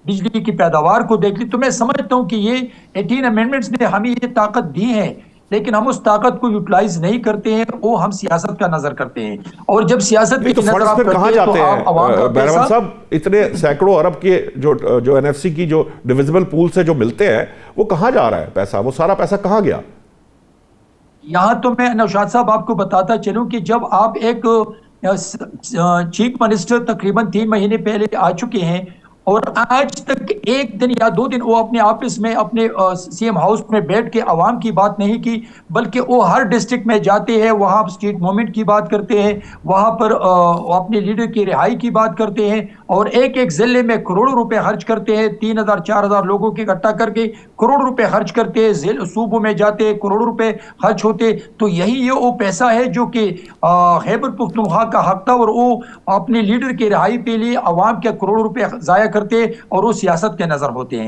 بجلی کی پیداوار کو دیکھ لی، تو میں سمجھتا ہوں کہ یہ 18 امینڈمنٹس نے ہمیں یہ طاقت دی ہے، لیکن ہم اس طاقت کو یوٹیلائز نہیں کرتے ہیں، وہ ہم سیاست کا نظر کرتے ہیں، اور جب سیاست نہیں تو کی نظر فنڈز آپ پھر کہاں کرتے ہیں تو جاتے آپ عوام کا ہیں بہرام پیسہ، صاحب؟ اتنے سینکڑوں ارب کے جو این ایف سی کی جو ڈویزبل پول سے جو ملتے ہیں وہ کہاں جا رہا ہے پیسہ؟ وہ سارا پیسہ کہاں گیا؟ یہاں تو میں نوشاد صاحب آپ کو بتاتا چلوں کہ جب آپ ایک چیف منسٹر تقریباً 3 مہینے پہلے آ چکے ہیں، اور آج تک ایک دن یا 2 دن وہ اپنے آفس میں اپنے سی ایم ہاؤس میں بیٹھ کے عوام کی بات نہیں کی، بلکہ وہ ہر ڈسٹرکٹ میں جاتے ہیں، وہاں اسٹریٹ موومنٹ کی بات کرتے ہیں، وہاں پر اپنے لیڈر کی رہائی کی بات کرتے ہیں، اور ایک ایک ضلع میں کروڑوں روپے خرچ کرتے ہیں، 3,000 4,000 لوگوں کی اکٹھا کر کے کروڑوں روپے خرچ کرتے ہیں، صوبوں میں جاتے ہیں، کروڑوں روپے خرچ ہوتے، تو یہی یہ وہ پیسہ ہے جو کہ خیبر پختونخوا کا حق تھا، اور وہ اپنے لیڈر کی رہائی کے لیے عوام کے کروڑوں روپے ضائع کرتے اور وہ سیاست کے نظر ہوتے ہیں۔